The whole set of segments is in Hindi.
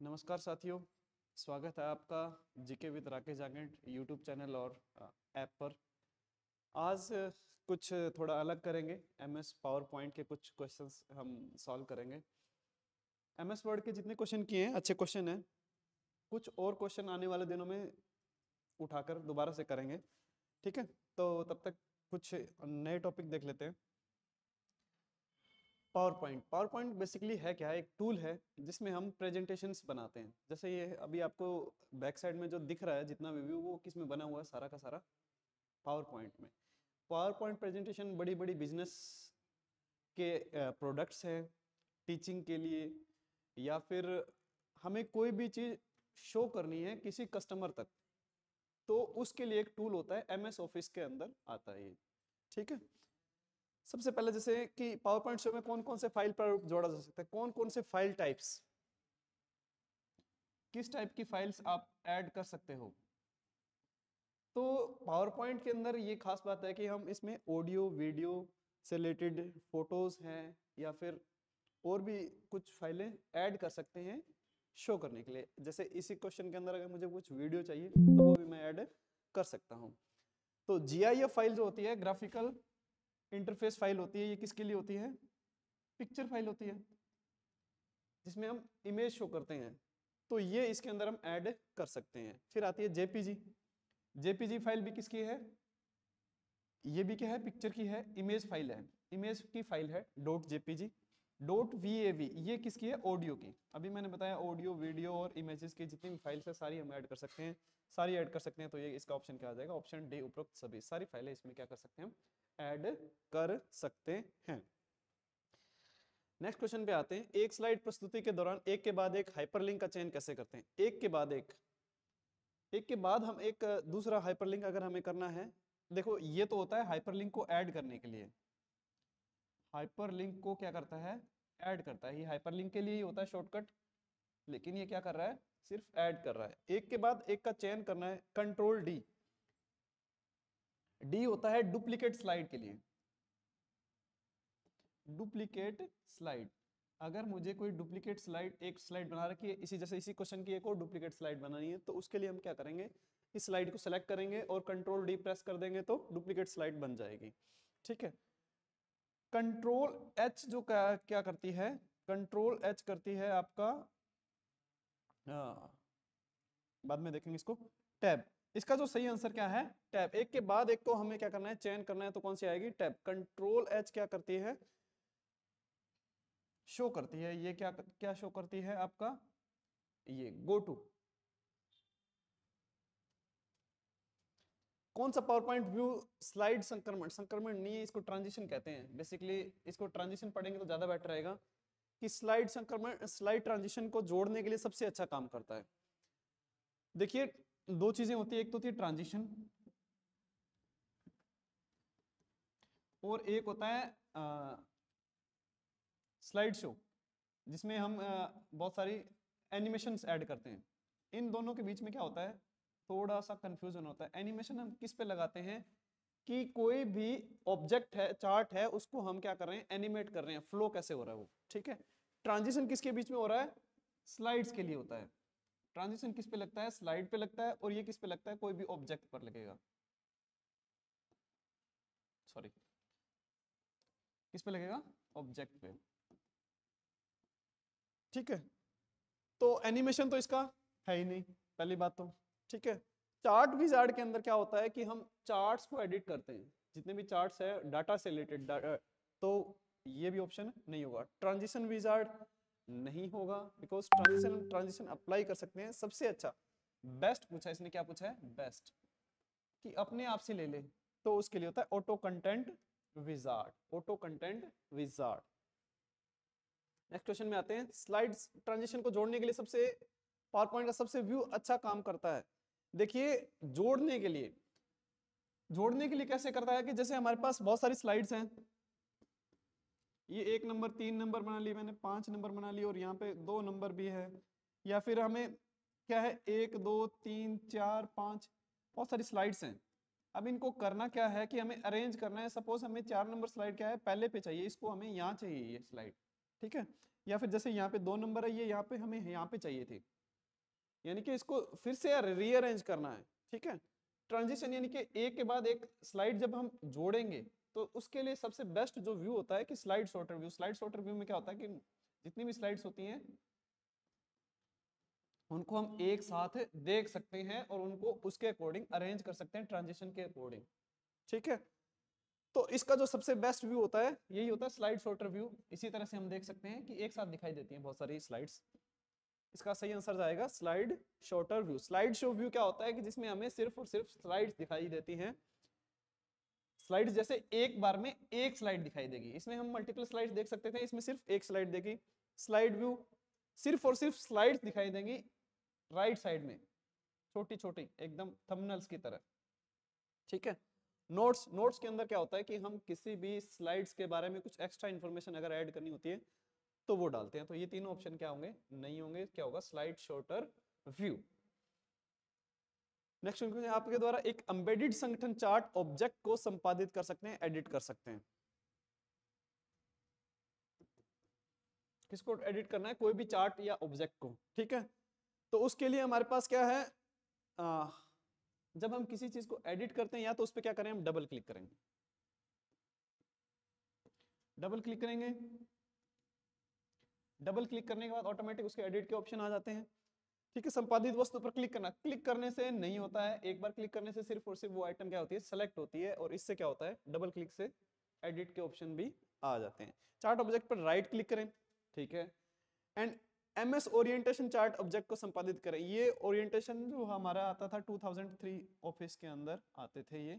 नमस्कार साथियों, स्वागत है आपका GK with Rakesh Jangid YouTube channel और ऐप पर। आज कुछ थोड़ा अलग करेंगे। एमएस पावर पॉइंट के कुछ क्वेश्चंस हम सॉल्व करेंगे। एमएस वर्ड के जितने क्वेश्चन किए हैं अच्छे क्वेश्चन हैं। कुछ और क्वेश्चन आने वाले दिनों में उठाकर दोबारा से करेंगे, ठीक है। तो तब तक कुछ नए टॉपिक देख लेते हैं। पावर पॉइंट बेसिकली है क्या है, एक टूल है जिसमें हम प्रेजेंटेशंस बनाते हैं। जैसे ये अभी आपको बैक साइड में जो दिख रहा है जितना व्यू, वो किस में बना हुआ है, सारा का सारा पावर पॉइंट में। पावर पॉइंट प्रेजेंटेशन बड़ी बड़ी बिजनेस के प्रोडक्ट्स हैं, टीचिंग के लिए, या फिर हमें कोई भी चीज़ शो करनी है किसी कस्टमर तक, तो उसके लिए एक टूल होता है, एमएस ऑफिस के अंदर आता है ये, ठीक है। सबसे पहले जैसे कि पावर पॉइंट शो में कौन कौन से फाइल पर जोड़ा जा सकता है, कौन कौन से फाइल टाइप्स, किस टाइप की फाइल्स आप ऐड कर सकते हो। तो पावर पॉइंट के अंदर ये खास बात है कि हम इसमें ऑडियो वीडियो से रिलेटेड फोटोज हैं या फिर और भी कुछ फाइलें ऐड कर सकते हैं शो करने के लिए। जैसे इसी क्वेश्चन के अंदर अगर मुझे कुछ वीडियो चाहिए तो वो भी मैं ऐड कर सकता हूँ। तो जीआईएफ फाइल जो होती है, ग्राफिकल इंटरफेस फाइल होती है, ये किसके लिए होती है, पिक्चर फाइल होती है जिसमें हम इमेज शो करते हैं, तो ये इसके अंदर हम ऐड कर सकते हैं। फिर आती है जेपीजी। जेपीजी फाइल भी किसकी है, ये भी क्या है, पिक्चर की है, इमेज फाइल है, इमेज की फाइल है डॉट जेपीजी। डॉट वीएवी ये किसकी है, ऑडियो की। अभी मैंने बताया ऑडियो वीडियो और इमेजेस की जितनी भी फाइल्स है सारी हम ऐड कर सकते हैं, सारी ऐड कर सकते हैं। तो ये इसका ऑप्शन क्या आ जाएगा, ऑप्शन डी, उपरोक्त सभी सारी फाइलें इसमें क्या कर सकते हैं, हम ऐड कर सकते हैं। नेक्स्ट क्वेश्चन पे आते हैं। एक स्लाइड प्रस्तुति के दौरान एक के बाद एक हाइपरलिंक का चयन कैसे करते हैं। एक के बाद एक के बाद हम एक दूसरा हाइपरलिंक अगर हमें करना है, देखो ये तो होता है हाइपरलिंक को ऐड करने के लिए। हाइपरलिंक को क्या करता है, ऐड करता है। ये हाइपरलिंक के लिए ही होता है शॉर्टकट, लेकिन ये क्या कर रहा है, सिर्फ ऐड कर रहा है। एक के बाद एक का चयन करना है, कंट्रोल डी। डी होता है डुप्लीकेट स्लाइड के लिए, डुप्लीकेट स्लाइड। अगर मुझे कोई डुप्लीकेट स्लाइड, एक स्लाइड बना रखी है इसी जैसे इसी क्वेश्चन की एक और डुप्लीकेट स्लाइड बनानी है, तो उसके लिए हम क्या करेंगे, इस स्लाइड को सेलेक्ट करेंगे और कंट्रोल डी प्रेस कर देंगे तो डुप्लीकेट स्लाइड बन जाएगी, ठीक है। कंट्रोल एच जो क्या करती है, कंट्रोल एच करती है आपका बाद में देखेंगे इसको, टैब। इसका जो सही आंसर क्या है, टैब। एक के बाद एक को हमें क्या करना है, चयन करना है, तो कौन सी आएगी, टैब। कंट्रोल एच क्या करती है, शो करती है, ये क्या क्या शो करती है आपका, ये गो टू। कौन सा पावर पॉइंट व्यू स्लाइड संक्रमण, संक्रमण नहीं है, इसको ट्रांजिशन कहते हैं। बेसिकली इसको ट्रांजिशन पढ़ेंगे तो ज्यादा बेटर रहेगा कि स्लाइड संक्रमण, स्लाइड ट्रांजिशन को जोड़ने के लिए सबसे अच्छा काम करता है। देखिए दो चीजें होती है, एक तो होती है ट्रांजिशन और एक होता है स्लाइड शो, जिसमें हम बहुत सारी एनिमेशंस ऐड करते हैं। इन दोनों के बीच में क्या होता है, थोड़ा सा कंफ्यूजन होता है। एनिमेशन हम किस पे लगाते हैं कि कोई भी ऑब्जेक्ट है, चार्ट है, उसको हम क्या कर रहे हैं, एनिमेट कर रहे हैं, फ्लो कैसे हो रहा है वो, ठीक है। ट्रांजिशन किसके बीच में हो रहा है, स्लाइड्स के लिए होता है। ट्रांजिशन किस पे लगता है, स्लाइड पे लगता है, और ये किस पे लगता है, कोई भी ऑब्जेक्ट पर लगेगा, सॉरी किस पे लगेगा, ऑब्जेक्ट पे, ठीक है। तो एनिमेशन तो इसका है ही नहीं, पहली बात तो, ठीक है। चार्ट विजार्ड के अंदर क्या होता है कि हम चार्ट्स को एडिट करते हैं, जितने भी चार्ट्स है डाटा से रिलेटेड, तो ये भी ऑप्शन नहीं होगा। ट्रांजिशन विजार्ड नहीं होगा, बिकॉज ट्रांजिशन अप्लाई कर सकते हैं। सबसे अच्छा बेस्ट पूछा इसने, क्या पूछा है, बेस्ट, कि अपने आप से ले ले, तो उसके लिए होता है auto content wizard, auto content wizard. Next question में आते हैं। स्लाइड्स ट्रांजिशन को जोड़ने के लिए सबसे पावर पॉइंट का सबसे व्यू अच्छा काम करता है। देखिए जोड़ने के लिए कैसे करता है कि जैसे हमारे पास बहुत सारी स्लाइड्स हैं, ये 1 नंबर 3 नंबर बना ली मैंने, 5 नंबर बना ली, और यहाँ पे 2 नंबर भी है, या फिर हमें क्या है 1 2 3 4 5 बहुत सारी स्लाइड्स हैं। अब इनको करना क्या है कि हमें अरेंज करना है। सपोज हमें 4 नंबर स्लाइड क्या है, पहले पे चाहिए, इसको हमें यहाँ चाहिए ये स्लाइड, ठीक है। या फिर जैसे यहाँ पे 2 नंबर है, ये यहाँ पे हमें यहाँ पे चाहिए थे, यानी कि इसको फिर से रीअरेंज करना है, ठीक है। ट्रांजिशन यानी कि एक के बाद एक स्लाइड जब हम जोड़ेंगे तो उसके लिए सबसे बेस्ट जो व्यू होता है कि slide sorter view. Slide sorter view में क्या होता है कि जितनी भी स्लाइड्स होती हैं उनको हम एक साथ देख सकते हैं और उनको उसके अकॉर्डिंग अरेंज कर सकते हैं, ट्रांजिशन के अकॉर्डिंग, ठीक है। तो इसका जो सबसे बेस्ट व्यू होता है यही होता है स्लाइड सॉर्टर व्यू। इसी तरह से हम देख सकते हैं कि एक साथ दिखाई देती हैं बहुत सारी स्लाइड्स। इसका सही आंसर जाएगा slide shorter view. Slide show view क्या होता है कि जिसमें हमें सिर्फ और सिर्फ स्लाइड्स दिखाई देती हैं। स्लाइड्स जैसे एक बार में एक स्लाइड दिखाई देगी, इसमें हम मल्टीपल स्लाइड्स देख सकते थे, इसमें सिर्फ एक स्लाइड देगी। स्लाइड व्यू सिर्फ और सिर्फ स्लाइड्स दिखाई देंगी राइट साइड में, छोटी छोटी एकदम थंबनेल्स की तरह, ठीक है। नोट्स के अंदर क्या होता है कि हम किसी भी स्लाइड्स के बारे में कुछ एक्स्ट्रा इन्फॉर्मेशन अगर ऐड करनी होती है तो वो डालते हैं। तो ये तीनों ऑप्शन क्या होंगे, नहीं होंगे। क्या होगा, slide shorter view. Next question, आपके द्वारा एक एम्बेडेड संगठन चार्ट ऑब्जेक्ट को संपादित कर सकते हैं, एडिट कर सकते हैं। किसको एडिट करना है, कोई भी चार्ट या ऑब्जेक्ट को, ठीक है। तो उसके लिए हमारे पास क्या है, जब हम किसी चीज को एडिट करते हैं या तो उस पर क्या करें, हम डबल क्लिक करेंगे। डबल क्लिक करेंगे, डबल क्लिक करने के बाद ऑटोमेटिक उसके एडिट के ऑप्शन आ जाते हैं, ठीक है। संपादित वस्तु पर क्लिक करना, क्लिक करने से नहीं होता है, एक बार क्लिक करने से सिर्फ और सिर्फ वो आइटम क्या होती है, सेलेक्ट होती है। और इससे क्या होता है, डबल क्लिक से एडिट के ऑप्शन भी आ जाते हैं। चार्ट ऑब्जेक्ट पर राइट क्लिक करें, ठीक है। And MS orientation chart object को संपादित करें। ये ओरिएंटेशन जो हमारा आता था 2003 ऑफिस के अंदर आते थे ये,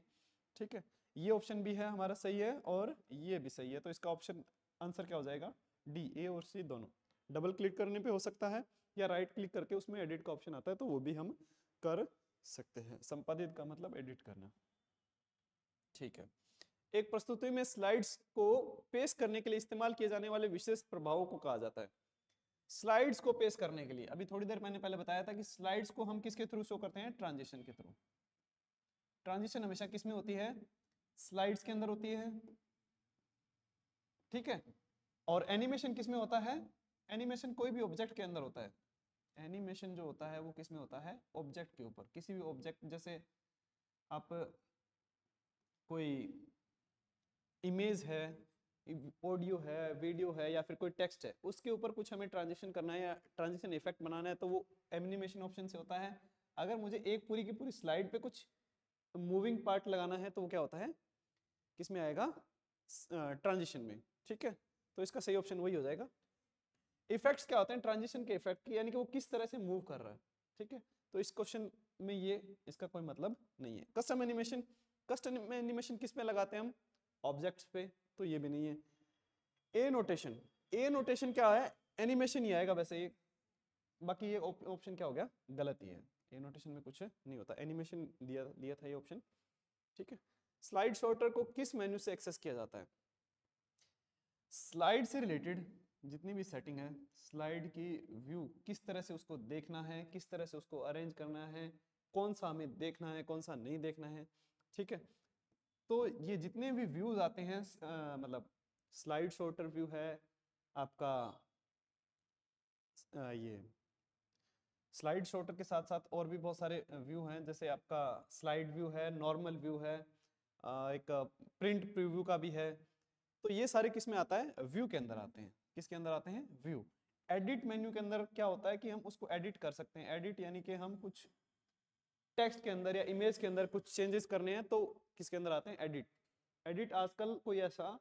ठीक है। ये ऑप्शन भी है हमारा सही है और ये भी सही है। तो इसका ऑप्शन आंसर क्या हो जाएगा, डी, ए और सी दोनों। डबल क्लिक करने पे हो सकता है या राइट क्लिक करके उसमें एडिट का ऑप्शन आता है तो वो भी हम कर सकते हैं। संपादित का मतलब एडिट करना, ठीक है। एक प्रस्तुति में स्लाइड्स को पेश करने के लिए इस्तेमाल किए जाने वाले विशेष प्रभावों को कहा जाता है। स्लाइड्स को पेश करने के लिए अभी थोड़ी देर मैंने पहले बताया था कि स्लाइड्स को हम किसके थ्रू शो करते हैं, ट्रांजिशन के थ्रू। ट्रांजिशन हमेशा किस में होती है, स्लाइड्स के अंदर होती है, ठीक है। और एनिमेशन किस में होता है, एनिमेशन कोई भी ऑब्जेक्ट के अंदर होता है। एनिमेशन जो होता है वो किस में होता है, ऑब्जेक्ट के ऊपर। किसी भी ऑब्जेक्ट, जैसे आप कोई इमेज है, ऑडियो है, वीडियो है या फिर कोई टेक्स्ट है, उसके ऊपर कुछ हमें ट्रांजिशन करना है या ट्रांजिशन इफेक्ट बनाना है तो वो एनिमेशन ऑप्शन से होता है। अगर मुझे एक पूरी की पूरी स्लाइड पे कुछ मूविंग पार्ट लगाना है तो वो क्या होता है, किसमें आएगा, ट्रांजिशन में, ठीक है। तो इसका सही ऑप्शन वही हो जाएगा। इफेक्ट्स क्या होते हैं, ट्रांजिशन के इफेक्ट, यानी कि वो किस तरह से मूव कर रहा है, ठीक है। तो इस क्वेश्चन में ये इसका कोई मतलब नहीं है। कस्टम एनिमेशन, कस्टम एनिमेशन किस में लगाते हैं हम, ऑब्जेक्ट्स पे, तो ये भी नहीं है। ए नोटेशन, ए नोटेशन क्या है, एनिमेशन ही आएगा वैसे ये, बाकी ये ऑप्शन क्या हो गया, गलत ही है। ए नोटेशन में कुछ नहीं होता, एनिमेशन दिया था ये ऑप्शन, ठीक है। स्लाइड सॉर्टर को किस मेन्यू से एक्सेस किया जाता है। स्लाइड से रिलेटेड जितनी भी सेटिंग है, स्लाइड की व्यू किस तरह से उसको देखना है, किस तरह से उसको अरेंज करना है, कौन सा हमें देखना है कौन सा नहीं देखना है, ठीक है। तो ये जितने भी व्यूज आते हैं, मतलब स्लाइड सॉर्टर व्यू है आपका, ये स्लाइड सॉर्टर के साथ साथ और भी बहुत सारे व्यू हैं, जैसे आपका स्लाइड व्यू है, नॉर्मल व्यू है, एक प्रिंट प्रीव्यू का भी है। तो ये सारे किस में आता है, व्यू के अंदर आते हैं। किसके अंदर आते हैं, व्यू। एडिट मेन्यू के अंदर क्या होता है कि हम उसको एडिट कर सकते हैं। एडिट यानी कि हम कुछ टेक्स्ट के अंदर या इमेज के अंदर कुछ चेंजेस करने हैं तो किसके अंदर आते हैं, एडिट। एडिट आजकल कोई ऐसा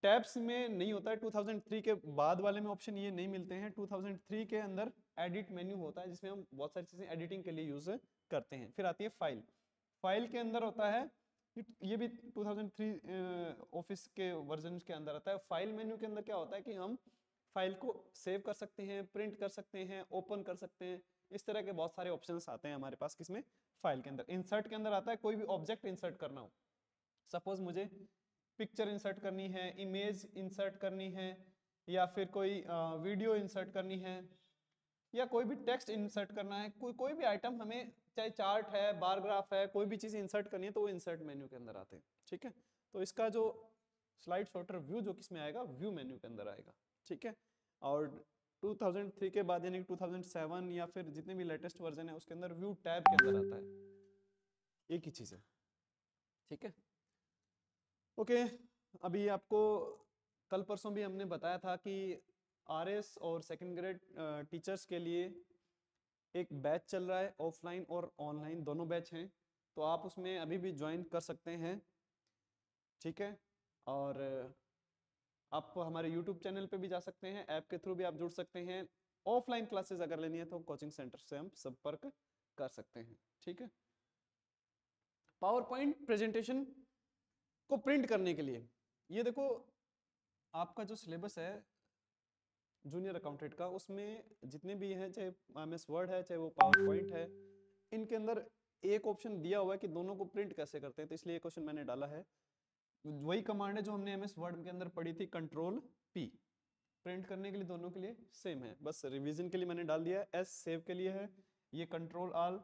टैब्स में नहीं होता है, 2003 के बाद वाले में ऑप्शन ये नहीं मिलते हैं। 2003 के अंदर एडिट मेन्यू होता है जिसमें हम बहुत सारी चीजें एडिटिंग के लिए यूज करते हैं। फिर आती है फाइल, फाइल के अंदर होता है, ये भी 2003 ऑफिस के वर्जन के अंदर आता है। फाइल मेन्यू के अंदर क्या होता है कि हम फाइल को सेव कर सकते हैं, प्रिंट कर सकते हैं, ओपन कर सकते हैं, इस तरह के बहुत सारे ऑप्शंस आते हैं हमारे पास किसमें, फाइल के अंदर। इंसर्ट के अंदर आता है, कोई भी ऑब्जेक्ट इंसर्ट करना हो, सपोज मुझे पिक्चर इंसर्ट करनी है, इमेज इंसर्ट करनी है, या फिर कोई वीडियो इंसर्ट करनी है, या कोई भी टेक्स्ट इंसर्ट करना है, कोई भी आइटम हमें, चाहे चार्ट है, बार ग्राफ है, कोई भी चीज इंसर्ट करनी है तो वो इंसर्ट मेन्यू के अंदर आते हैं, ठीक है। तो इसका जो स्लाइड सॉर्टर व्यू जो किसमें आएगा, व्यू मेन्यू के अंदर आएगा, ठीक है। और 2003 के बाद यानी 2007 या फिर जितने भी लेटेस्ट वर्जन है उसके अंदर व्यू टैब के अंदर आता है। एक ही चीज है, ठीक है। ओके, अभी आपको कल परसों भी हमने बताया था कि आरएस और सेकंड ग्रेड टीचर्स के लिए एक बैच चल रहा है, ऑफलाइन और ऑनलाइन दोनों बैच हैं, तो आप उसमें अभी भी ज्वाइन कर सकते हैं, ठीक है। और आप हमारे यूट्यूब चैनल पे भी जा सकते हैं, ऐप के थ्रू भी आप जुड़ सकते हैं। ऑफलाइन क्लासेस अगर लेनी है तो कोचिंग सेंटर से हम संपर्क कर सकते हैं, ठीक है। पावर पॉइंट प्रेजेंटेशन को प्रिंट करने के लिए ये देखो, आपका जो सिलेबस है जूनियर अकाउंटेंट का, उसमें जितने भी हैं, चाहे एमएस वर्ड है चाहे वो पावर पॉइंट है, इनके अंदर एक ऑप्शन दिया हुआ है कि दोनों को प्रिंट कैसे करते हैं, तो इसलिए क्वेश्चन मैंने डाला है। वही कमांड है जो हमने एमएस वर्ड के अंदर पढ़ी थी, कंट्रोल पी। प्रिंट करने के लिए दोनों के लिए सेम है, बस रिवीजन के लिए मैंने डाल दिया है। एस सेव के लिए है, ये कंट्रोल ऑल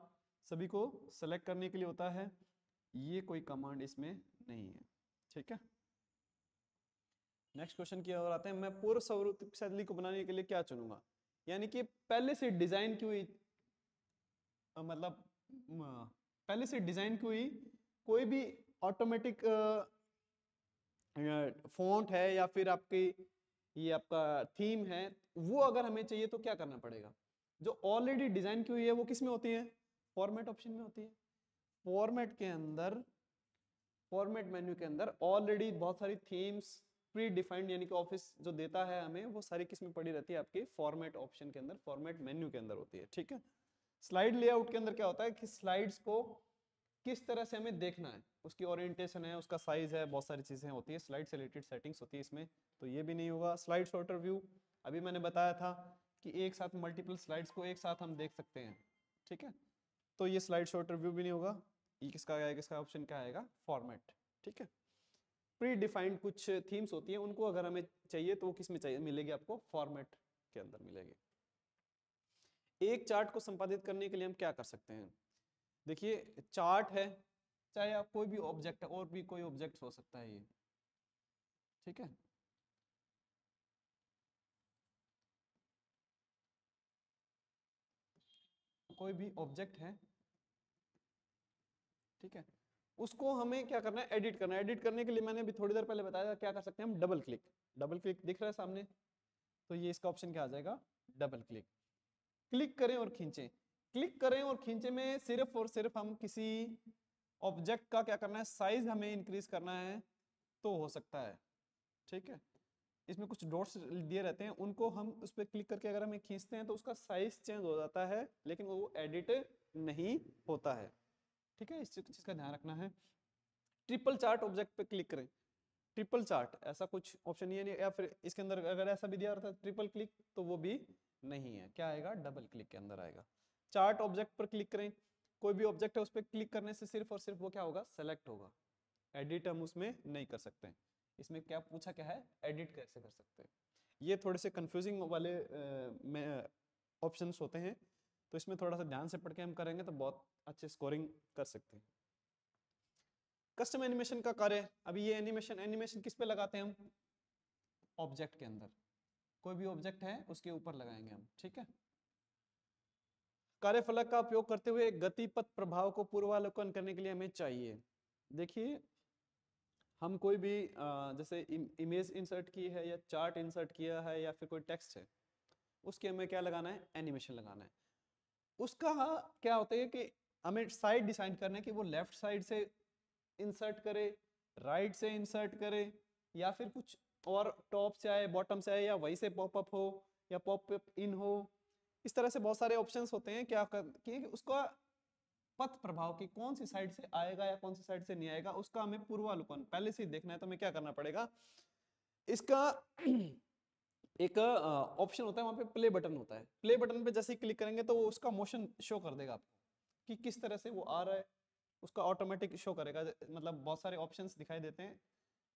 सभी को सेलेक्ट करने के लिए होता है, ये कोई कमांड इसमें नहीं है, ठीक है। नेक्स्ट क्वेश्चन की ओर आते हैं। मैं पूर्व स्वरूप शैली को बनाने के लिए क्या चुनूंगा, यानी कि पहले से डिजाइन की हुई, मतलब पहले से डिजाइन की हुई कोई भी ऑटोमेटिक फॉन्ट है या फिर आपकी ये आपका थीम है, वो अगर हमें चाहिए तो क्या करना पड़ेगा। जो ऑलरेडी डिजाइन की हुई है वो किस में होती है, फॉर्मेट ऑप्शन में होती है। फॉर्मेट के अंदर, फॉर्मेट मेन्यू के अंदर ऑलरेडी बहुत सारी थीम्स प्री डिफाइंड, यानी कि ऑफिस जो देता है हमें, वो सारी किस में पड़ी रहती है, आपकी फॉर्मेट ऑप्शन के अंदर, फॉर्मेट मेन्यू के अंदर होती है, ठीक है। स्लाइड लेआउट के अंदर क्या होता है कि स्लाइड्स को किस तरह से हमें देखना है, उसकी ओरिएंटेशन है, उसका साइज है, बहुत सारी चीजें होती है, स्लाइड से रिलेटेड सेटिंग्स होती है इसमें, तो ये भी नहीं होगा। स्लाइड सॉर्टर व्यू, अभी मैंने बताया था कि एक साथ मल्टीपल स्लाइड्स को एक साथ हम देख सकते हैं, ठीक है, तो ये स्लाइड सॉर्टर व्यू भी नहीं होगा। ये किसका आएगा, किसका ऑप्शन क्या आएगा, फॉर्मेट, ठीक है। प्री डिफाइंड कुछ थीम्स होती हैं, उनको अगर हमें चाहिए तो वो किस में चाहिए, मिलेगी आपको फॉर्मेट के अंदर मिलेगी। एक चार्ट को संपादित करने के लिए हम क्या कर सकते हैं, देखिए चार्ट है, चाहे आप कोई भी ऑब्जेक्ट है, और भी कोई ऑब्जेक्ट हो सकता है ये, ठीक है। कोई भी ऑब्जेक्ट है, ठीक है, उसको हमें क्या करना है, एडिट करना है। एडिट करने के लिए मैंने अभी थोड़ी देर पहले बताया क्या कर सकते हैं हम, डबल क्लिक। डबल क्लिक दिख रहा है सामने, तो ये इसका ऑप्शन क्या आ जाएगा, डबल क्लिक। क्लिक करें और खींचें, क्लिक करें और खींचे में सिर्फ और सिर्फ हम किसी ऑब्जेक्ट का क्या करना है, साइज हमें इंक्रीज करना है तो हो सकता है, ठीक है। इसमें कुछ डॉट्स दिए रहते हैं, उनको हम उस पर क्लिक करके अगर हमें खींचते हैं तो उसका साइज चेंज हो जाता है, लेकिन वो एडिट नहीं होता है, ठीक है। इस चीज का ध्यान रखना है। ट्रिपल चार्ट ऑब्जेक्ट पे क्लिक करें, ट्रिपल चार्ट ऐसा कुछ ऑप्शन ही नहीं, या फिर इसके अंदर अगर ऐसा भी दिया रहता है ट्रिपल क्लिक तो वो भी नहीं है, क्या आएगा, डबल क्लिक के अंदर आएगा। चार्ट ऑब्जेक्ट पर क्लिक करें, कोई भी ऑब्जेक्ट है उस पर क्लिक करने से सिर्फ और सिर्फ वो क्या होगा, सेलेक्ट होगा, एडिट हम उसमें नहीं कर सकते। इसमें क्या पूछा, क्या है, एडिट कैसे कर सकते हैं। ये थोड़े से कंफ्यूजिंग वाले ऑप्शंस होते हैं, तो इसमें थोड़ा सा ध्यान से पढ़ के हम करेंगे तो बहुत अच्छे स्कोरिंग कर सकते हैं। कस्टम एनिमेशन का कार्य, अभी ये एनिमेशन, एनिमेशन किस पे लगाते हैं हम, ऑब्जेक्ट के अंदर, कोई भी ऑब्जेक्ट है उसके ऊपर लगाएंगे हम, ठीक है। कार्यफलक का उपयोग करते हुए गति पथ प्रभाव को पूर्वावलोकन करने के लिए हमें चाहिए, देखिए हम कोई भी जैसे इमेज इंसर्ट की है या चार्ट इंसर्ट किया है या फिर कोई टेक्स्ट है, उसके हमें क्या लगाना है, एनिमेशन लगाना है। उसका क्या होता है कि हमें साइड डिसाइड करना है कि वो लेफ्ट साइड से इंसर्ट करे, राइट से इंसर्ट करे, या फिर कुछ और टॉप से आए, बॉटम से आए, या वहीं से पॉपअप हो या पॉपअप इन हो। इस तरह से बहुत सारे ऑप्शंस होते हैं क्या कि उसका पथ प्रभाव की कौन सी साइड से आएगा या कौन सी साइड से नहीं आएगा, उसका हमें पूर्वावलोकन पहले से ही देखना है। तो हमें क्या करना पड़ेगा, इसका एक ऑप्शन होता है, वहां पे प्ले बटन होता है, प्ले बटन पे जैसे ही क्लिक करेंगे तो वो उसका मोशन शो कर देगा आपको कि किस तरह से वो आ रहा है, उसका ऑटोमेटिक शो करेगा। मतलब बहुत सारे ऑप्शंस दिखाई देते हैं,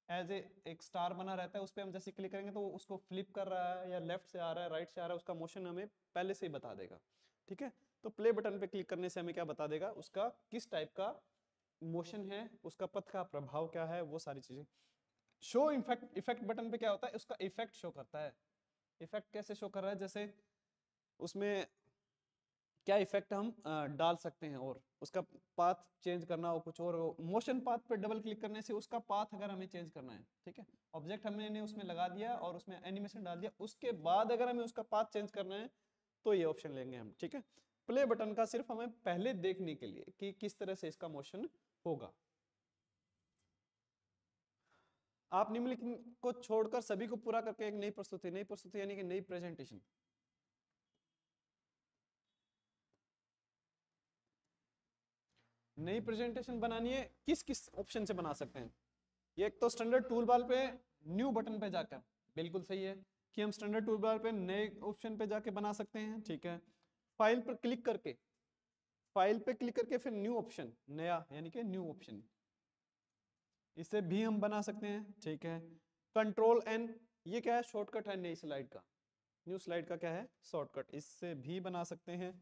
एज ए एक स्टार बना रहता है, उस पर हम जैसे क्लिक करेंगे तो वो उसको फ्लिप कर रहा है या लेफ्ट से आ रहा है, राइट से आ रहा है, उसका मोशन हमें पहले से ही बता देगा, ठीक है। तो प्ले बटन पे क्लिक करने से हमें क्या बता देगा, उसका किस टाइप का मोशन है, उसका पथ का प्रभाव क्या है, वो सारी चीजें। शो इफेक्ट, इफेक्ट बटन पे क्या होता है, उसका इफेक्ट शो करता है। इफेक्ट कैसे शो कर रहा है, जैसे उसमें क्या इफेक्ट हम डाल सकते हैं, और उसका पाथ चेंज करना हो, कुछ और मोशन पाथ पे डबल क्लिक करने से उसका पाथ अगर हमें चेंज करना है, ठीक है, ऑब्जेक्ट हमने उसमें लगा दिया और उसमें एनिमेशन डाल दिया, उसके बाद अगर हमें उसका पाथ चेंज करना है तो ये ऑप्शन लेंगे हम, ठीक है। प्ले बटन का सिर्फ हमें पहले देखने के लिए कि किस तरह से इसका मोशन होगा। आप निम्नलिखित को छोड़कर सभी को पूरा करके एक नई प्रस्तुति यानी कि नई प्रेजेंटेशन, नई प्रेजेंटेशन बनानी है, किस किस ऑप्शन से बना सकते हैं। ये एक तो स्टैंडर्ड टूल बार पे न्यू बटन पे जाकर, बिल्कुल सही है कि हम स्टैंडर्ड टूल बार पे नए ऑप्शन पे जाके बना सकते हैं, ठीक है। फाइल पर क्लिक करके, फाइल पे क्लिक करके फिर न्यू ऑप्शन, नया यानी कि न्यू ऑप्शन, इसे भी हम बना सकते हैं, ठीक है। कंट्रोल एन, ये क्या है, शॉर्टकट है नई स्लाइड का, न्यू स्लाइड का क्या है, शॉर्टकट, इससे भी बना सकते हैं।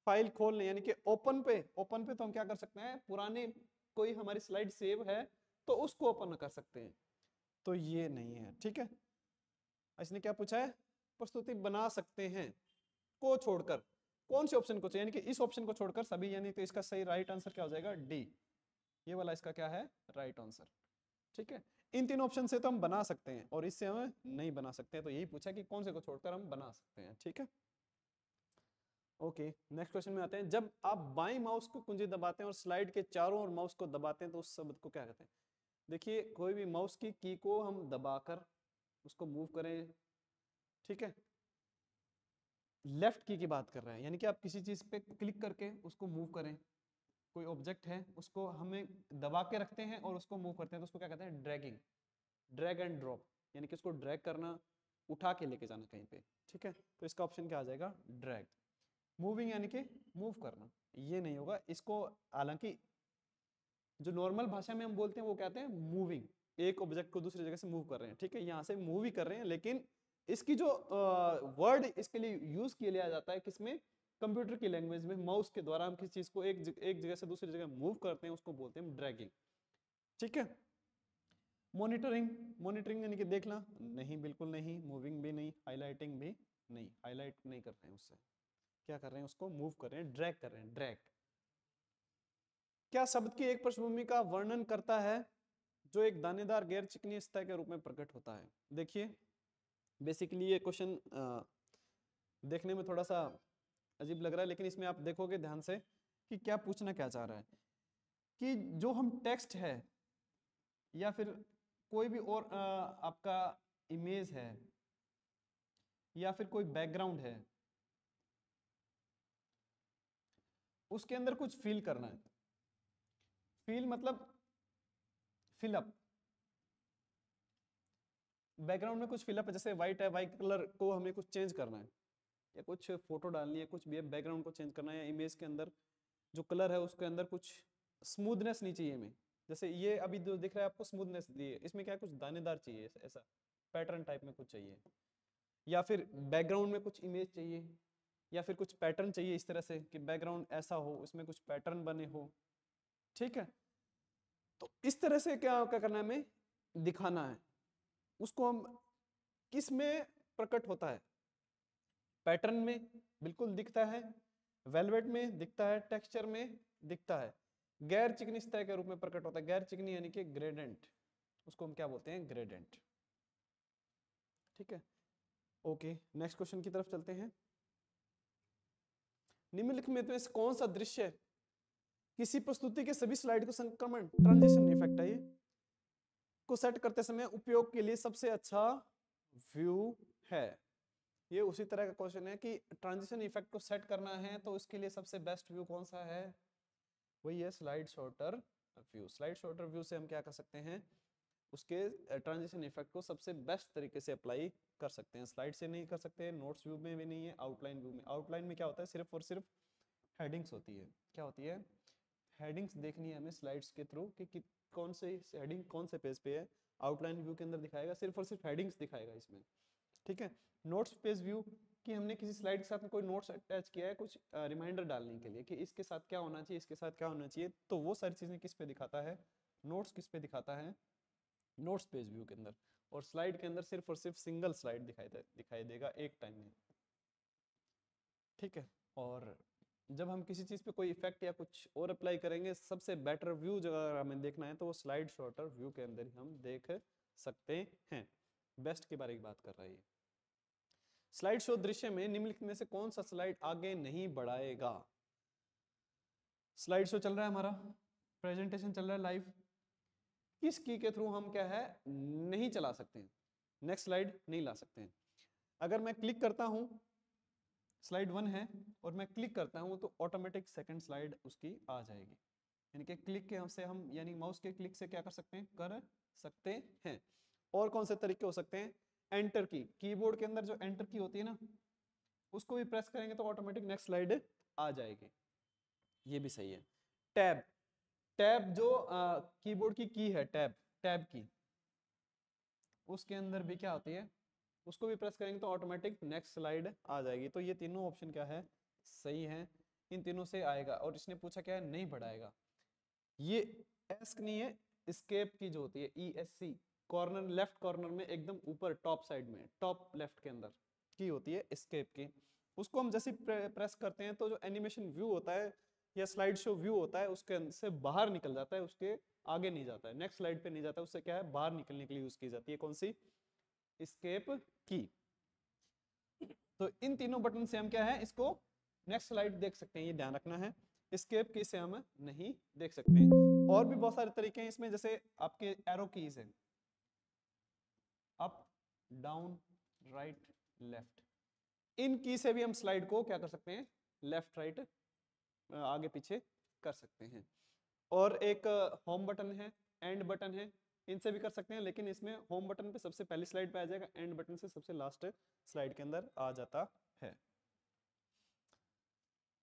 फाइल खोलने यानी कि ओपन पे, ओपन पे तो हम क्या कर सकते हैं, पुराने कोई हमारी स्लाइड सेव है तो उसको ओपन कर सकते हैं, तो ये नहीं है, ठीक है। इसने क्या पूछा है, प्रस्तुति बना सकते हैं को छोड़कर, कौन से ऑप्शन को चाहिए, यानी कि इस ऑप्शन को छोड़कर सभी, यानी तो इसका सही राइट आंसर क्या हो जाएगा, डी, ये वाला इसका क्या है, राइट आंसर, ठीक है। इन तीन ऑप्शन से तो हम बना सकते हैं और इससे हम नहीं बना सकते हैं, तो यही पूछा कि कौन से को छोड़कर हम बना सकते हैं, ठीक है। ओके, नेक्स्ट क्वेश्चन में आते हैं। जब आप बाएं माउस को कुंजी दबाते हैं और स्लाइड के चारों ओर माउस को दबाते हैं तो उस शब्द को क्या कहते हैं। देखिए, कोई भी माउस की को हम दबाकर उसको मूव करें, ठीक है, लेफ्ट की बात कर रहे हैं, यानी कि आप किसी चीज पे क्लिक करके उसको मूव करें, कोई ऑब्जेक्ट है उसको हमें दबा के रखते हैं और उसको मूव करते हैं तो उसको क्या कहते हैं, ड्रैगिंग, ड्रैग एंड ड्रॉप, यानी कि उसको ड्रैग करना, उठा के लेके जाना कहीं पे, ठीक है, तो इसका ऑप्शन क्या आ जाएगा, ड्रैग। मूविंग यानी कि मूव करना, ये नहीं होगा इसको, हालांकि जो नॉर्मल भाषा में हम बोलते हैं वो कहते हैं मूविंग, एक ऑब्जेक्ट को दूसरी जगह से मूव कर रहे हैं, ठीक है, यहाँ से मूव ही कर रहे हैं, लेकिन इसकी जो वर्ड इसके लिए यूज किया लिया जाता है किसमें, कंप्यूटर की लैंग्वेज में, माउस के द्वारा हम किसी चीज को एक जगह से दूसरी जगह मूव करते हैं उसको बोलते हैं ड्रैगिंग, ठीक है। मॉनिटरिंग, मॉनिटरिंग यानी कि देखना, नहीं बिल्कुल नहीं, मूविंग भी नहीं, हाईलाइटिंग भी नहीं, हाईलाइट नहीं कर रहे हैं उससे, क्या कर रहे हैं, उसको मूव कर रहे हैं, ड्रैग कर रहे हैं, ड्रैग। क्या शब्द की एक पृष्ठभूमि का वर्णन करता है जो एक दानेदार गैर चिकनी सतह के रूप में प्रकट होता है। देखिए, बेसिकली ये क्वेश्चन देखने में थोड़ा सा अजीब लग रहा है, लेकिन इसमें आप देखोगे ध्यान से कि क्या पूछना क्या चाह रहा है, कि जो हम टेक्स्ट है या फिर कोई भी और आपका इमेज है या फिर कोई बैकग्राउंड है, उसके अंदर कुछ फील करना है, फील मतलब फिलअप, बैकग्राउंड में कुछ फिलअप है, जैसे व्हाइट है, व्हाइट कलर को हमें कुछ चेंज करना है या कुछ फोटो डालनी है, कुछ भी है, बैकग्राउंड को चेंज करना है, या इमेज के अंदर जो कलर है उसके अंदर कुछ स्मूथनेस नहीं चाहिए हमें, जैसे ये अभी जो दिख रहा है आपको स्मूथनेस दी है, इसमें क्या है, कुछ दानेदार चाहिए, ऐसा पैटर्न टाइप में कुछ चाहिए, या फिर बैकग्राउंड में कुछ इमेज चाहिए या फिर कुछ पैटर्न चाहिए इस तरह से कि बैकग्राउंड ऐसा हो, उसमें कुछ पैटर्न बने हो, ठीक है। तो इस तरह से क्या क्या करना है, हमें दिखाना है, उसको हम किस में प्रकट होता है, पैटर्न में बिल्कुल दिखता है, वेलवेट में दिखता है, टेक्सचर में दिखता है, गैर चिकनी सतह के रूप में प्रकट होता है, गैर चिकनी यानी कि ग्रेडेंट, उसको हम क्या बोलते हैं, ग्रेडेंट, ठीक है। ओके, नेक्स्ट क्वेश्चन की तरफ चलते हैं। निम्नलिखित में से कौन सा दृश्य किसी प्रस्तुति के सभी स्लाइड को संक्रमण, ट्रांजिशन इफेक्ट है ये, को सेट करते समय उपयोग के लिए सबसे अच्छा व्यू है। ये उसी तरह का क्वेश्चन है कि ट्रांजिशन इफेक्ट को सेट करना है तो उसके लिए सबसे बेस्ट व्यू कौन सा है, वही है slide shorter view. Slide shorter view से हम क्या कर सकते हैं, उसके ट्रांजिशन इफेक्ट को सबसे बेस्ट तरीके से अप्लाई कर सकते हैं, स्लाइड से नहीं कर सकते, नोट्स व्यू में भी नहीं है, आउटलाइन व्यू में। आउटलाइन में क्या होता है, सिर्फ और सिर्फ हेडिंग्स होती है, क्या होती है, हेडिंग्स देखनी है हमें स्लाइड्स के थ्रू कि कौन से हेडिंग कौन से पेज पे है, आउटलाइन व्यू के अंदर दिखाएगा, सिर्फ और सिर्फ हेडिंग्स दिखाएगा इसमें, ठीक है। नोट्स पेज व्यू कि हमने किसी स्लाइड के साथ में कोई नोट्स अटैच किया है कुछ रिमाइंडर डालने के लिए कि इसके साथ क्या होना चाहिए, इसके साथ क्या होना चाहिए, तो वो सारी चीजें किस पे दिखाता है, नोट्स किस पे दिखाता है, नोट्स पेज व्यू के अंदर। और स्लाइड के अंदर सिर्फ और सिर्फ सिंगल स्लाइड दिखाई देगा एक टाइम में, ठीक है। और जब हम किसी चीज पे कोई इफेक्ट या कुछ और अप्लाई करेंगे, सबसे बेटर व्यू जो अगर हमें देखना है तो वो स्लाइड शॉर्टर व्यू के अंदर ही हम देख सकते हैं। बेस्ट के बारे में बात कर रही है। स्लाइड शो दृश्य में निम्नलिखित में से कौन सा स्लाइड आगे नहीं बढ़ाएगा? स्लाइड शो चल रहा है हमारा, प्रेजेंटेशन चल रहा है लाइव, किस की के थ्रू हम क्या है नहीं चला सकते हैं, नेक्स्ट स्लाइड नहीं ला सकते हैं। अगर मैं क्लिक करता हूं, स्लाइड 1 है और मैं क्लिक करता हूं तो ऑटोमेटिक सेकंड स्लाइड उसकी आ जाएगी। यानी कि क्लिक के हमसे हम यानी माउस के क्लिक से क्या कर सकते हैं, कर सकते हैं। और कौन से तरीके हो सकते हैं? एंटर की, कीबोर्ड के अंदर जो एंटर की होती है ना, उसको भी प्रेस करेंगे तो ऑटोमेटिक नेक्स्ट स्लाइड आ जाएगी, ये भी सही है। टैब, टैब जो कीबोर्ड की है, टैब टैब की, उसके अंदर भी क्या होती है, उसको भी प्रेस करेंगे तो ऑटोमेटिक नेक्स्ट स्लाइड आ जाएगी। तो ये तीनों ऑप्शन क्या है, सही है, इन तीनों से आएगा। और इसने पूछा क्या है, नहीं बढ़ाएगा। ये एस्क नहीं है, एस्केप की जो होती है ESC, कॉर्नर लेफ्ट कॉर्नर में एकदम ऊपर टॉप साइड में, टॉप लेफ्ट के अंदर की होती है एस्केप की। उसको हम जैसे प्रेस करते हैं तो जो एनिमेशन व्यू होता है या स्लाइड शो व्यू होता है उसके अंदर से बाहर निकल जाता है, उसके आगे नहीं जाता है, नेक्स्ट स्लाइड पे नहीं जाता है, उससे क्या है बाहर निकलने के लिए यूज की जाती है कौन सी, एस्केप की। तो इन तीनों बटन से हम क्या है इसको नेक्स्ट स्लाइड देख सकते हैं, ये ध्यान रखना है। एस्केप की से हम नहीं देख सकते हैं। और भी बहुत सारे तरीके हैं इसमें, जैसे आपके एरो कीज है, अप डाउन राइट लेफ्ट, इन की से भी हम स्लाइड को क्या कर सकते हैं, लेफ्ट राइट आगे पीछे कर सकते हैं। और एक होम बटन है, एंड बटन है, इनसे भी कर सकते हैं, लेकिन इसमें होम बटन पे सबसे पहली स्लाइड पे आ जाएगा, एंड बटन से सबसे लास्ट स्लाइड के अंदर आ जाता है।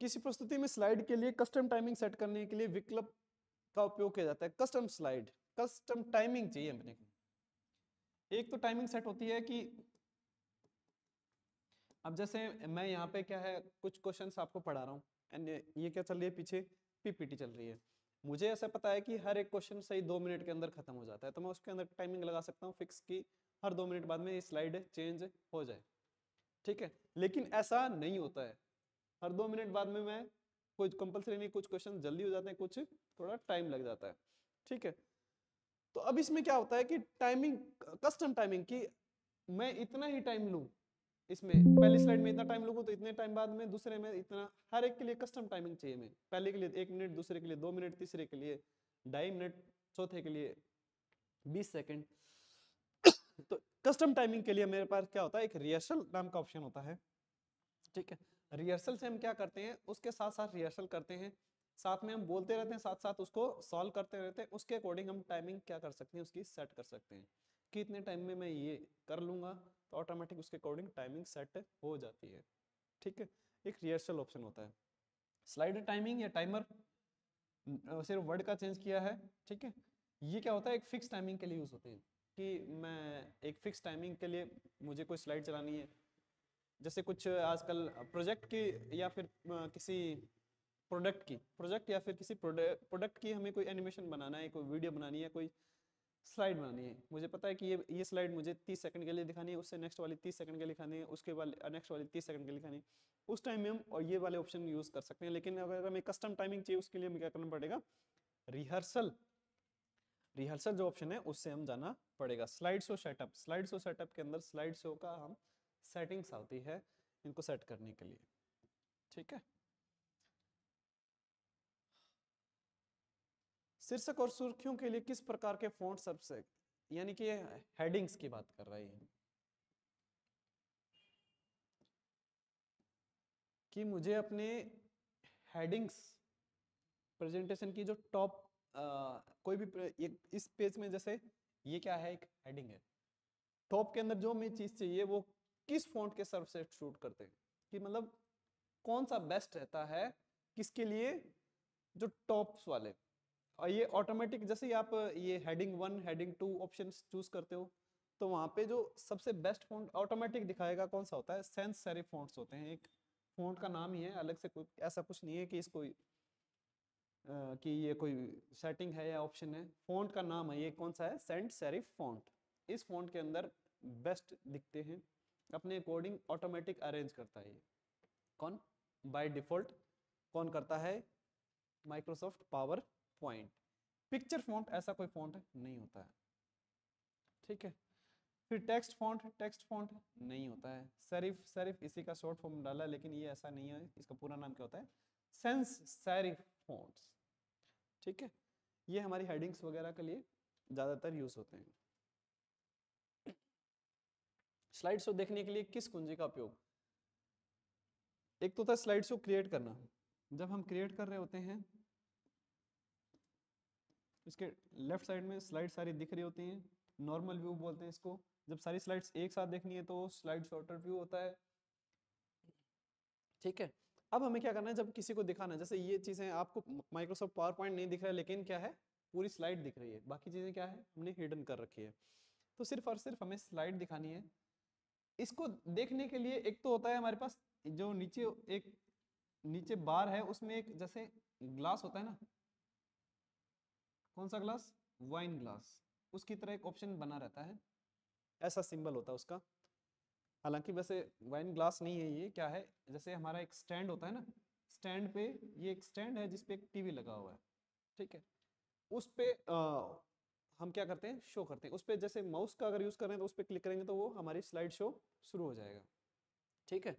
किसी प्रस्तुति में स्लाइड के लिए कस्टम टाइमिंग सेट करने के लिए विकल्प का उपयोग किया जाता है। कस्टम स्लाइड, कस्टम टाइमिंग चाहिए अपने को। एक तो टाइमिंग सेट होती है कि अब जैसे मैं यहाँ पे क्या है कुछ क्वेश्चंस आपको पढ़ा रहा हूँ, एंड ये क्या चल रही है पीछे, PPT चल रही है। मुझे ऐसा पता है कि हर एक क्वेश्चन सही 2 मिनट के अंदर खत्म हो जाता है, तो मैं उसके अंदर टाइमिंग लगा सकता हूँ फिक्स की हर 2 मिनट बाद में ये स्लाइड चेंज हो जाए, ठीक है। लेकिन ऐसा नहीं होता है, हर 2 मिनट बाद में मैं कुछ कंपलसरी नहीं, कुछ क्वेश्चन जल्दी हो जाते हैं, कुछ थोड़ा टाइम लग जाता है, ठीक है। तो अब इसमें क्या होता है कि टाइमिंग, कस्टम टाइमिंग की मैं इतना ही टाइम लूं, इसमें पहली स्लाइड में इतना टाइम लूंगा तो इतने टाइम बाद में दूसरे में इतना, हर एक के लिए कस्टम टाइमिंग चाहिए। मैं पहले के लिए 1 मिनट, दूसरे के लिए 2 मिनट, तीसरे के लिए 2.5 मिनट, चौथे के लिए 20 सेकंड। तो कस्टम टाइमिंग के लिए मेरे पास क्या होता है, एक रिहर्सल नाम का ऑप्शन होता है, ठीक है। रिहर्सल से हम क्या करते हैं, उसके साथ साथ रिहर्सल करते हैं, साथ में हम बोलते रहते हैं, साथ साथ उसको सॉल्व करते रहते हैं, उसके अकॉर्डिंग हम टाइमिंग क्या कर सकते हैं, उसकी सेट कर सकते हैं कि इतने टाइम में मैं ये कर लूंगा, तो ऑटोमेटिक उसके अकॉर्डिंग टाइमिंग सेट हो जाती है, ठीक है। एक रिहर्सल ऑप्शन होता है। स्लाइड टाइमिंग या टाइमर सिर्फ वर्ड का चेंज किया है, ठीक है। ये क्या होता है, एक फिक्स टाइमिंग के लिए यूज होते हैं कि मैं एक फिक्स टाइमिंग के लिए मुझे कोई स्लाइड चलानी है, जैसे कुछ आजकल प्रोजेक्ट की या फिर किसी प्रोजेक्ट या फिर किसी प्रोडक्ट की हमें कोई एनिमेशन बनाना है, कोई वीडियो बनानी है, कोई स्लाइड बनानी है, मुझे पता है कि ये स्लाइड मुझे 30 सेकंड के लिए दिखानी है, उससे नेक्स्ट वाली 30 सेकंड के लिए दिखानी है, उसके बाद नेक्स्ट वाली 30 सेकंड के लिए दिखानी है, उस टाइम में हम और ये वाले ऑप्शन यूज कर सकते हैं। लेकिन अगर हमें कस्टम टाइमिंग चाहिए उसके लिए हमें क्या करना पड़ेगा, रिहर्सल, रिहर्सल जो ऑप्शन है उससे हम जाना पड़ेगा। Slide show setup, slide show setup के अंदर स्लाइड शो का हम सेटिंग्स आती है इनको सेट करने के लिए, ठीक है। शीर्षक और सुर्खियों के लिए किस प्रकार के फॉन्ट सबसे, यानी कि हेडिंग्स की बात कर रही है कि मुझे अपने हेडिंग्स प्रेजेंटेशन की जो टॉप कोई भी इस पेज में, जैसे ये क्या है, एक हेडिंग है, टॉप के अंदर जो हमें चीज चाहिए वो किस फॉन्ट के सर्व से शूट करते हैं, कि मतलब कौन सा बेस्ट रहता है किसके लिए, जो टॉप्स वाले। और ये ऑटोमेटिक जैसे ही आप ये हेडिंग 1 हेडिंग 2 ऑप्शन चूज करते हो तो वहां पे जो सबसे बेस्ट फॉन्ट ऑटोमेटिक दिखाएगा कौन सा होता है, सेंस सेरिफ फॉन्ट्स होते हैं, एक फॉन्ट का नाम ही है, अलग से कोई ऐसा कुछ नहीं है कि इसको कि ये कोई सेटिंग है या ऑप्शन है, फॉन्ट का नाम है, ये कौन सा है, सेंस सेरिफ फॉन्ट, इस फॉन्ट के अंदर बेस्ट दिखते हैं, अपने अकॉर्डिंग ऑटोमेटिक अरेंज करता है ये। कौन? बाय डिफॉल्ट कौन करता है? Microsoft power point. Picture font ऐसा कोई फॉन्ट नहीं होता है, ठीक है। फिर टेक्स्ट फॉन्ट नहीं होता है। सेरिफ इसी का शॉर्ट फॉर्म डाला, लेकिन ये ऐसा नहीं है, इसका पूरा नाम क्या होता है? सेंस सेरिफ फॉन्ट्स, ठीक है। ये हमारी हेडिंग्स वगैरह के लिए ज्यादातर यूज होते हैं। स्लाइड शो देखने के लिए किस कुंजी का उपयोग? एक तो होता है स्लाइड शो क्रिएट करना। जब हम क्रिएट कर रहे होते हैं, इसके लेफ्ट साइड में स्लाइड सारी दिख रही होती हैं, नॉर्मल व्यू बोलते हैं इसको। जब सारी स्लाइड्स एक साथ देखनी है तो स्लाइड शॉर्टर व्यू होता है, ठीक है। अब हमें क्या करना है, जब किसी को दिखाना है, जैसे ये चीजें आपको माइक्रोसॉफ्ट पावर पॉइंट नहीं दिख रहा है, लेकिन क्या है, पूरी स्लाइड दिख रही है, बाकी चीजें क्या है, हमने हिडन कर रखी है। तो सिर्फ और सिर्फ हमें स्लाइड दिखानी है। इसको देखने के लिए एक तो होता है हमारे पास जो नीचे बार है, उसमें एक जैसे ग्लास होता है ना, कौन सा ग्लास? Wine glass. उसकी तरह एक ऑप्शन बना रहता है, ऐसा सिंबल होता है उसका। हालांकि वैसे वाइन ग्लास नहीं है ये, क्या है, जैसे हमारा एक स्टैंड होता है ना, स्टैंड पे, ये एक स्टैंड है जिसपे एक टीवी लगा हुआ है, ठीक है। उस पे हम क्या करते हैं, शो करते हैं उस पे। जैसे माउस का अगर यूज कर रहे हैं तो उस पे क्लिक करेंगे तो वो हमारी स्लाइड शो शुरू हो जाएगा, ठीक है।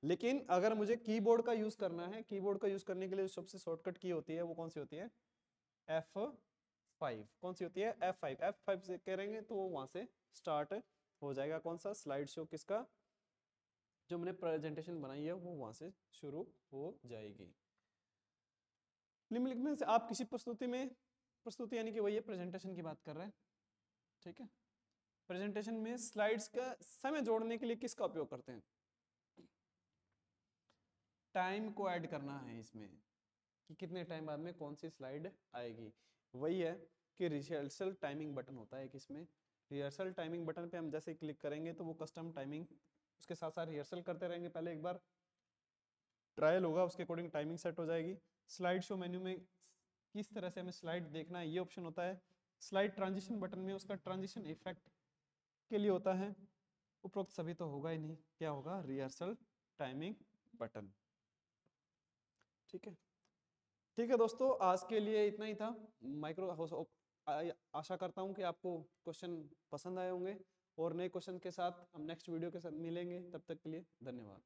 लेकिन अगर मुझे कीबोर्ड का यूज करना है, कीबोर्ड का यूज करने के लिए सबसे शॉर्टकट की होती है वो कौन सी होती है? F5। कौन सी होती है? F5। F5 से करेंगे तो वो वहां से स्टार्ट हो जाएगा। कौन सा? स्लाइड शो किसका? जो मैंने प्रेजेंटेशन बनाई है वो वहां से शुरू हो जाएगी। लिखने से आप किसी प्रस्तुति यानी कि वही है, प्रेजेंटेशन की बात कर रहे हैं, ठीक है। प्रेजेंटेशन में स्लाइड्स का समय जोड़ने के लिए किसका उपयोग करते हैं? टाइम को ऐड करना है इसमें, कि कितने टाइम बाद में कौन सी स्लाइड आएगी। वही है कि रिहर्सल टाइमिंग बटन होता है। किसमें? रिहर्सल टाइमिंग बटन पे हम जैसे क्लिक करेंगे तो वो कस्टम टाइमिंग, उसके साथ साथ रिहर्सल करते रहेंगे। पहले एक बार ट्रायल होगा, उसके अकॉर्डिंग टाइमिंग सेट हो जाएगी। स्लाइड शो मेन्यू में किस तरह से हमें स्लाइड देखना है ये ऑप्शन होता है। स्लाइड ट्रांजिशन बटन में उसका ट्रांजिशन इफेक्ट के लिए होता है। उपरोक्त सभी तो होगा ही नहीं, क्या होगा? रिहर्सल टाइमिंग बटन, ठीक है। ठीक है दोस्तों, आज के लिए इतना ही था। आशा करता हूँ कि आपको क्वेश्चन पसंद आए होंगे, और नए क्वेश्चन के साथ हम नेक्स्ट वीडियो के साथ मिलेंगे। तब तक के लिए धन्यवाद।